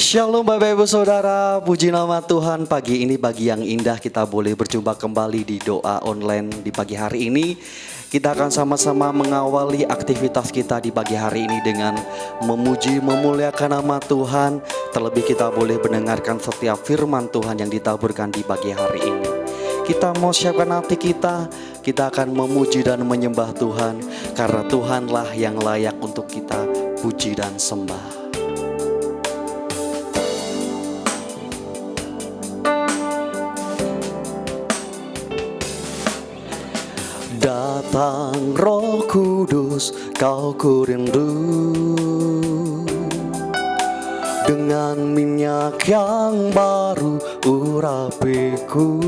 Shalom Bapak Ibu Saudara, puji nama Tuhan. Pagi ini pagi yang indah, kita boleh berjumpa kembali di doa online di pagi hari ini. Kita akan sama-sama mengawali aktivitas kita di pagi hari ini dengan memuji, memuliakan nama Tuhan. Terlebih kita boleh mendengarkan setiap firman Tuhan yang ditaburkan di pagi hari ini. Kita mau siapkan hati kita akan memuji dan menyembah Tuhan. Karena Tuhanlah yang layak untuk kita puji dan sembah. Datang Roh Kudus, kau ku rindu, dengan minyak yang baru urapiku,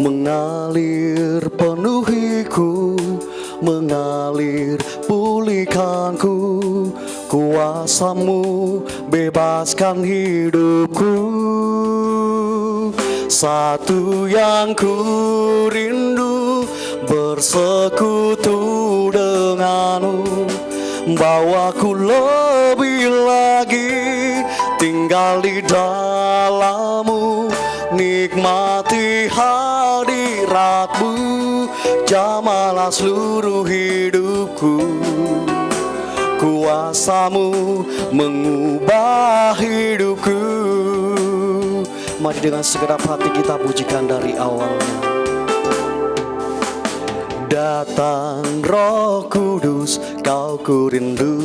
mengalir penuhiku, mengalir pulihkanku, kuasa-Mu bebaskan hidupku. Satu yang ku rindu, bersekutu denganmu, bawaku lebih lagi tinggal di dalam-Mu, nikmati hadirat-Mu, jamalah seluruh hidupku. Kuasa-Mu mengubah hidupku. Mari dengan segenap hati kita pujikan dari awalnya. Datang Roh Kudus, kau ku rindu,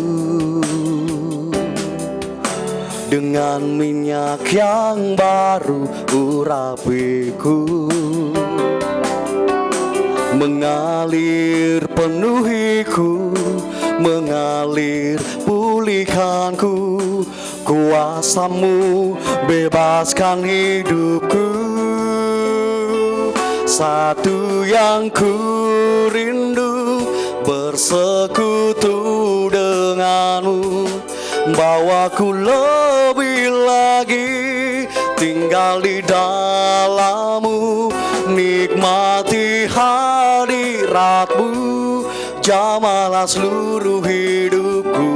dengan minyak yang baru urapiku, mengalir penuhiku, mengalir pulihkanku, kuasa-Mu bebaskan hidupku. Satu yang ku rindu, bersekutu denganmu, bawaku lebih lagi tinggal di dalam-Mu, nikmati hadirat-Mu, jamalah seluruh hidupku.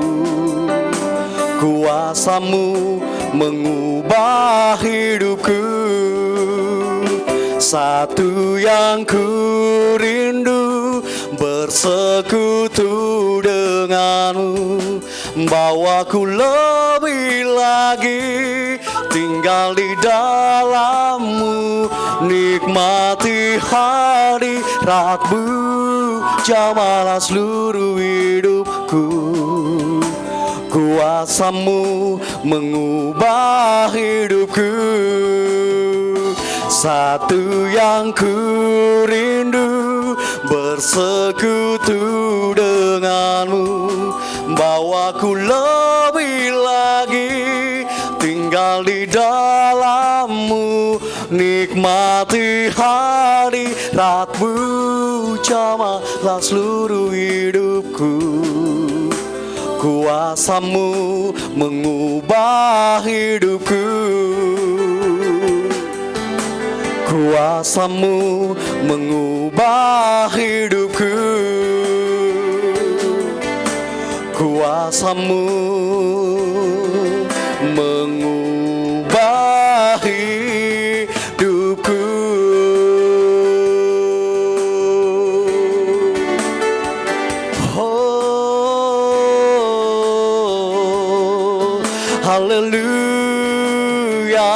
Kuasa-Mu mengubah hidupku. Satu yang ku rindu, bersekutu denganmu, bawaku lebih lagi tinggal di dalam-Mu, nikmati hadirat-Mu, jamalah seluruh hidupku. Kuasa-Mu mengubah hidupku. Satu yang ku rindu, bersekutu denganmu, bawaku lebih lagi tinggal di dalam-Mu, nikmati hadirat-Mu, jamalah seluruh hidupku. Kuasa-Mu mengubah hidupku. Kuasa-Mu mengubah hidupku. Kuasa-Mu mengubah hidupku. Oh, haleluya.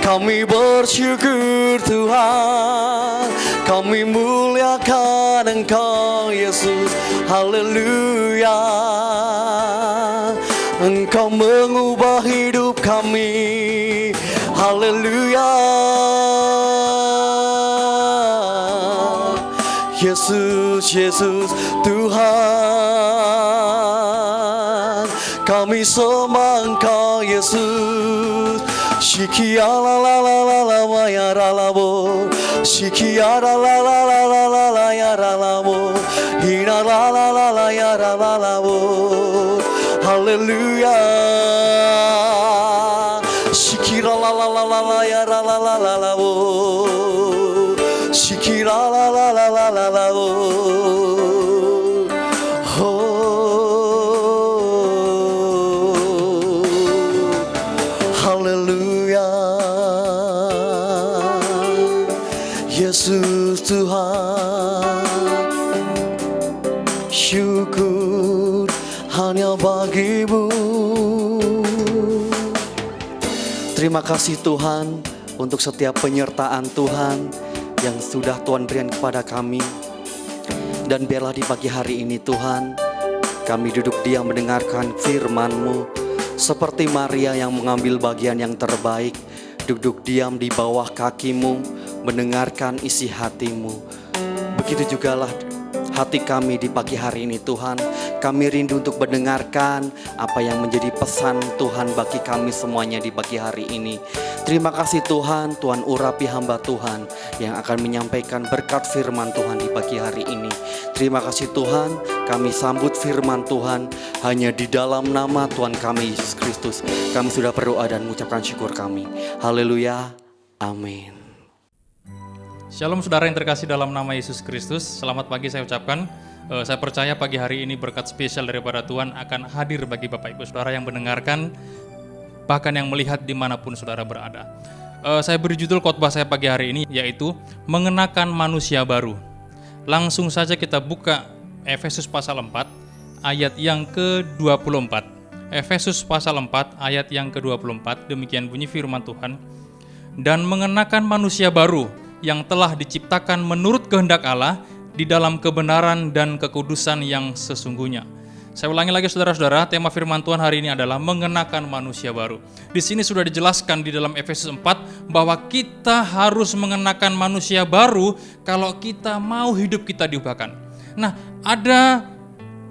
Kami bersyukur Tuhan, kami muliakan Engkau Yesus, haleluya. Engkau mengubah hidup kami, haleluya. Yesus, Yesus Tuhan, kami sembah Engkau Yesus. Shikiara la la la la la ya ra la bo, Shikiara la la la la la la ya ra la bo, Hina la la la la ya ra la la bo, haleluya. Shikira la la la la la ya ra la la la la bo, Shikira la la la la la la bo. Oh bagimu. Terima kasih Tuhan untuk setiap penyertaan Tuhan yang sudah Tuhan berikan kepada kami. Dan biarlah di pagi hari ini Tuhan, kami duduk diam mendengarkan firman-Mu. Seperti Maria yang mengambil bagian yang terbaik, duduk diam di bawah kaki-Mu, mendengarkan isi hati-Mu. Begitu jugalah hati kami di pagi hari ini Tuhan. Kami rindu untuk mendengarkan apa yang menjadi pesan Tuhan bagi kami semuanya di pagi hari ini. Terima kasih Tuhan, Tuhan urapi hamba Tuhan yang akan menyampaikan berkat firman Tuhan di pagi hari ini. Terima kasih Tuhan, kami sambut firman Tuhan hanya di dalam nama Tuhan kami Yesus Kristus. Kami sudah berdoa dan mengucapkan syukur kami. Haleluya, amin. Shalom saudara yang terkasih dalam nama Yesus Kristus. Selamat pagi saya ucapkan. Saya percaya pagi hari ini berkat spesial daripada Tuhan akan hadir bagi Bapak Ibu Saudara yang mendengarkan, bahkan yang melihat dimanapun saudara berada. Saya beri judul khotbah saya pagi hari ini yaitu mengenakan manusia baru. Langsung saja kita buka Efesus pasal 4 ayat yang ke-24. Efesus pasal 4 ayat yang ke-24, demikian bunyi firman Tuhan. Dan mengenakan manusia baru yang telah diciptakan menurut kehendak Allah di dalam kebenaran dan kekudusan yang sesungguhnya. Saya ulangi lagi saudara-saudara, tema firman Tuhan hari ini adalah mengenakan manusia baru. Di sini sudah dijelaskan di dalam Efesus 4 bahwa kita harus mengenakan manusia baru kalau kita mau hidup kita diubahkan. Nah, ada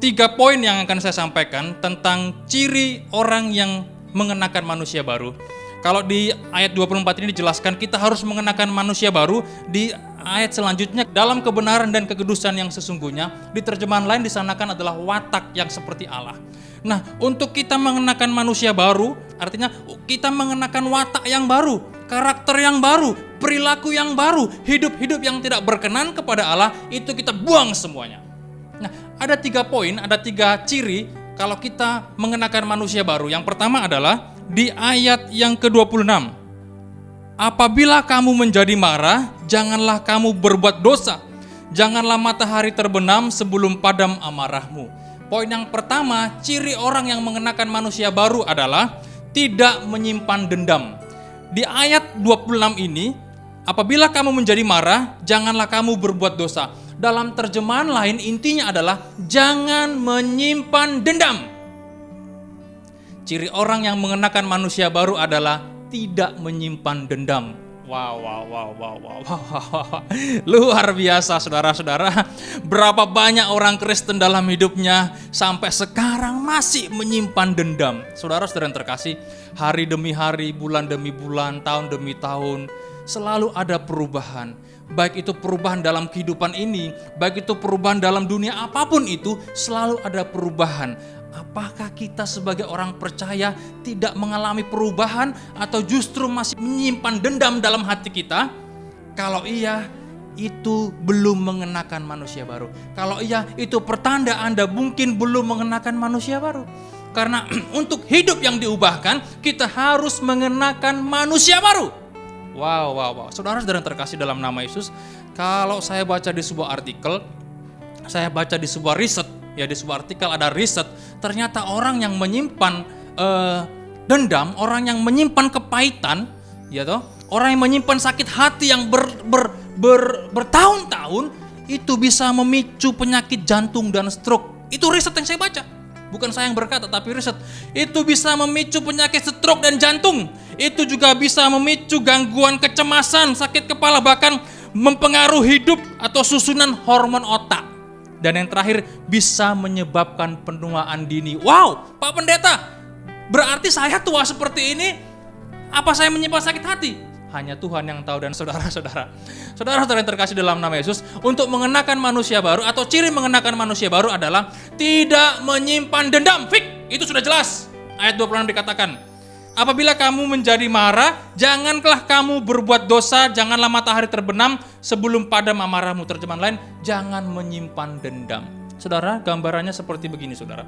3 poin yang akan saya sampaikan tentang ciri orang yang mengenakan manusia baru. Kalau di ayat 24 ini dijelaskan kita harus mengenakan manusia baru. Di ayat selanjutnya dalam kebenaran dan kekudusan yang sesungguhnya. Di terjemahan lain disanakan adalah watak yang seperti Allah. Nah, untuk kita mengenakan manusia baru, artinya kita mengenakan watak yang baru, karakter yang baru, perilaku yang baru, hidup-hidup yang tidak berkenan kepada Allah, itu kita buang semuanya. Nah, ada 3 poin, ada 3 ciri kalau kita mengenakan manusia baru. Yang pertama adalah di ayat yang ke-26. Apabila kamu menjadi marah, janganlah kamu berbuat dosa. Janganlah matahari terbenam sebelum padam amarahmu. Poin yang pertama, ciri orang yang mengenakan manusia baru adalah tidak menyimpan dendam. Di ayat 26 ini, apabila kamu menjadi marah, janganlah kamu berbuat dosa. Dalam terjemahan lain intinya adalah jangan menyimpan dendam. Ciri orang yang mengenakan manusia baru adalah tidak menyimpan dendam. Wow. Luar biasa saudara-saudara. Berapa banyak orang Kristen dalam hidupnya sampai sekarang masih menyimpan dendam. Saudara-saudara yang terkasih, hari demi hari, bulan demi bulan, tahun demi tahun, selalu ada perubahan. Baik itu perubahan dalam kehidupan ini, baik itu perubahan dalam dunia apapun itu, selalu ada perubahan. Apakah kita sebagai orang percaya tidak mengalami perubahan atau justru masih menyimpan dendam dalam hati kita? Kalau iya, itu belum mengenakan manusia baru. Kalau iya, itu pertanda Anda mungkin belum mengenakan manusia baru. Karena untuk hidup yang diubahkan, kita harus mengenakan manusia baru. Wow. Saudara-saudara yang terkasih dalam nama Yesus, kalau saya baca di sebuah artikel, saya baca di sebuah riset, ya di sebuah artikel ada riset, ternyata orang yang menyimpan dendam, orang yang menyimpan kepahitan, ya toh, orang yang menyimpan sakit hati yang bertahun-tahun, itu bisa memicu penyakit jantung dan stroke. Itu riset yang saya baca. Bukan saya yang berkata, tapi riset. Itu bisa memicu penyakit stroke dan jantung. Itu juga bisa memicu gangguan kecemasan, sakit kepala, bahkan mempengaruhi hidup atau susunan hormon otak. Dan yang terakhir, bisa menyebabkan penuaan dini. Wow, Pak Pendeta, berarti saya tua seperti ini, apa saya menyimpan sakit hati? Hanya Tuhan yang tahu. Dan saudara-saudara yang terkasih dalam nama Yesus, untuk mengenakan manusia baru atau ciri mengenakan manusia baru adalah tidak menyimpan dendam. Fik, itu sudah jelas. Ayat 26 dikatakan, apabila kamu menjadi marah, janganlah kamu berbuat dosa, janganlah matahari terbenam sebelum padam amarahmu. Terjemahan lain, jangan menyimpan dendam. Saudara, gambarannya seperti begini saudara.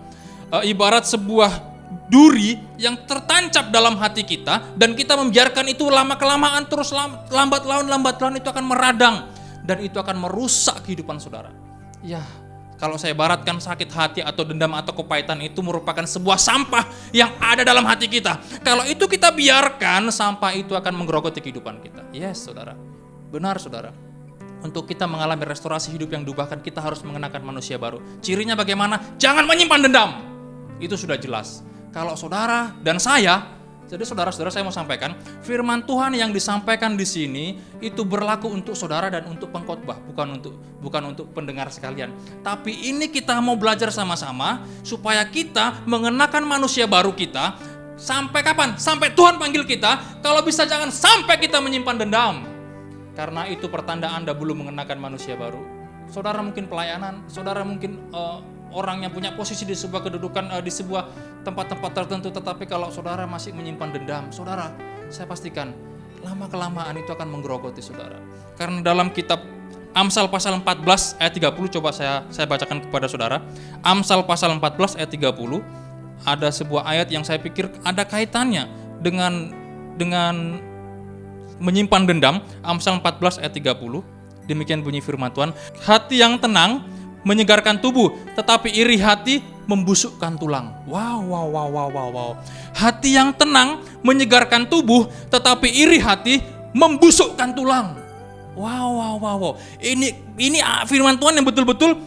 Ibarat sebuah duri yang tertancap dalam hati kita dan kita membiarkan itu lama-kelamaan terus lambat laun itu akan meradang dan itu akan merusak kehidupan saudara. Ya, Kalau saya ibaratkan sakit hati atau dendam atau kepahitan itu merupakan sebuah sampah yang ada dalam hati kita. Kalau itu kita biarkan, sampah itu akan menggerogoti kehidupan kita. Yes, saudara. Benar, saudara. Untuk kita mengalami restorasi hidup yang diubahkan, kita harus mengenakan manusia baru. Cirinya bagaimana? Jangan menyimpan dendam. Itu sudah jelas. Kalau saudara dan saya, jadi saudara-saudara, saya mau sampaikan, firman Tuhan yang disampaikan di sini itu berlaku untuk saudara dan untuk pengkhotbah, bukan untuk pendengar sekalian. Tapi ini kita mau belajar sama-sama supaya kita mengenakan manusia baru kita. Sampai kapan? Sampai Tuhan panggil kita. Kalau bisa jangan sampai kita menyimpan dendam. Karena itu pertanda Anda belum mengenakan manusia baru. Saudara mungkin pelayanan, saudara mungkin orang yang punya posisi di sebuah kedudukan, di sebuah tempat-tempat tertentu, tetapi kalau saudara masih menyimpan dendam, saudara, saya pastikan lama-kelamaan itu akan menggerogoti saudara. Karena dalam kitab Amsal pasal 14 ayat 30, coba saya bacakan kepada saudara. Amsal pasal 14 ayat 30, ada sebuah ayat yang saya pikir ada kaitannya dengan menyimpan dendam. Amsal 14 ayat 30, demikian bunyi firman Tuhan, hati yang tenang menyegarkan tubuh, tetapi iri hati membusukkan tulang. Wow. Hati yang tenang menyegarkan tubuh, tetapi iri hati membusukkan tulang. Wow. Ini firman Tuhan yang betul-betul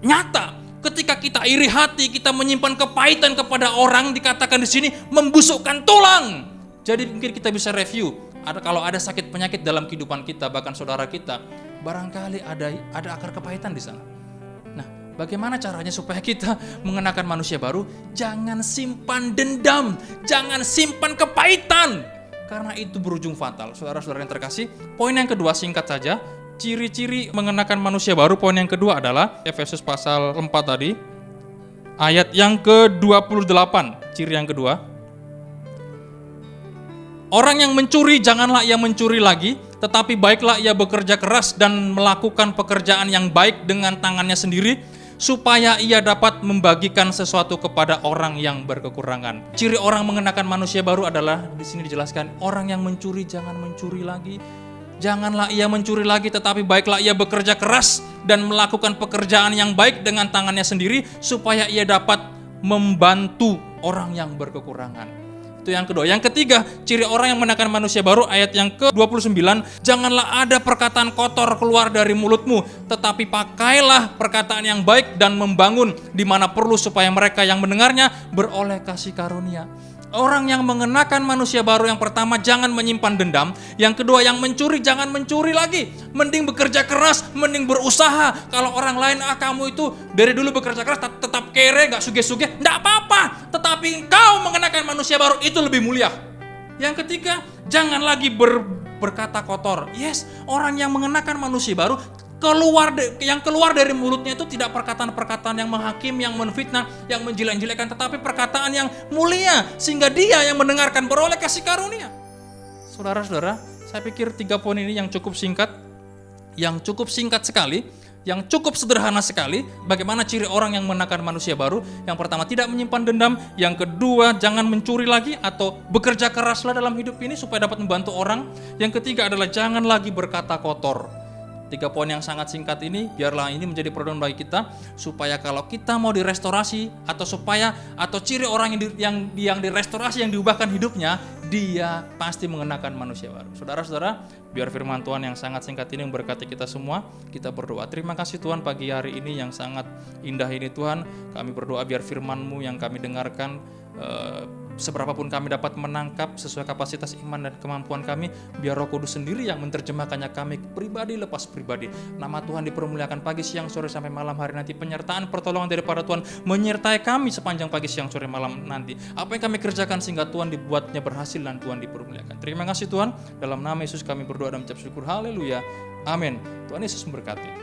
nyata. Ketika kita iri hati, kita menyimpan kepahitan kepada orang, dikatakan di sini membusukkan tulang. Jadi mungkin kita bisa review. Kalau ada sakit penyakit dalam kehidupan kita, bahkan saudara kita, barangkali ada akar kepahitan di sana. Bagaimana caranya supaya kita mengenakan manusia baru? Jangan simpan dendam, jangan simpan kepahitan, karena itu berujung fatal. Saudara-saudara yang terkasih, poin yang kedua singkat saja, ciri-ciri mengenakan manusia baru. Poin yang kedua adalah Efesus pasal 4 tadi, ayat yang ke-28, ciri yang kedua. Orang yang mencuri, janganlah ia mencuri lagi, tetapi baiklah ia bekerja keras dan melakukan pekerjaan yang baik dengan tangannya sendiri, supaya ia dapat membagikan sesuatu kepada orang yang berkekurangan. Ciri orang mengenakan manusia baru adalah di sini dijelaskan, orang yang mencuri jangan mencuri lagi. Janganlah ia mencuri lagi, tetapi baiklah ia bekerja keras dan melakukan pekerjaan yang baik dengan tangannya sendiri, supaya ia dapat membantu orang yang berkekurangan. Itu yang kedua. Yang ketiga, ciri orang yang mengenakan manusia baru, ayat yang ke-29, janganlah ada perkataan kotor keluar dari mulutmu, tetapi pakailah perkataan yang baik dan membangun di mana perlu, supaya mereka yang mendengarnya beroleh kasih karunia. Orang yang mengenakan manusia baru, yang pertama jangan menyimpan dendam, yang kedua yang mencuri jangan mencuri lagi, mending bekerja keras, mending berusaha. Kalau orang lain kamu itu dari dulu bekerja keras tetap kere, gak sugih-sugih, gak apa-apa, tetapi engkau mengenakan manusia baru itu lebih mulia. Yang ketiga, jangan lagi berkata kotor. Yes, orang yang mengenakan manusia baru, yang keluar dari mulutnya itu tidak perkataan-perkataan yang menghakim, yang menfitnah, yang menjelek-jelekkan, tetapi perkataan yang mulia, sehingga dia yang mendengarkan beroleh kasih karunia. Saudara-saudara, saya pikir 3 poin ini yang cukup singkat sekali, yang cukup sederhana sekali. Bagaimana ciri orang yang mengenakan manusia baru? Yang pertama, tidak menyimpan dendam. Yang kedua, jangan mencuri lagi atau bekerja keraslah dalam hidup ini supaya dapat membantu orang. Yang ketiga adalah jangan lagi berkata kotor. 3 poin yang sangat singkat ini, biarlah ini menjadi pedoman bagi kita, supaya kalau kita mau direstorasi, atau ciri orang yang direstorasi, yang diubahkan hidupnya, dia pasti mengenakan manusia baru. Saudara-saudara, biar firman Tuhan yang sangat singkat ini memberkati kita semua. Kita berdoa. Terima kasih Tuhan pagi hari ini yang sangat indah ini Tuhan. Kami berdoa biar firman-Mu yang kami dengarkan, seberapapun kami dapat menangkap sesuai kapasitas iman dan kemampuan kami, biar Roh Kudus sendiri yang menerjemahkannya kami pribadi lepas pribadi. Nama Tuhan dipermuliakan pagi, siang, sore, sampai malam hari nanti. Penyertaan pertolongan daripada Tuhan menyertai kami sepanjang pagi, siang, sore, malam nanti. Apa yang kami kerjakan sehingga Tuhan dibuatnya berhasil dan Tuhan dipermuliakan. Terima kasih Tuhan. Dalam nama Yesus kami berdoa dan mengucap syukur. Haleluya. Amin. Tuhan Yesus memberkati.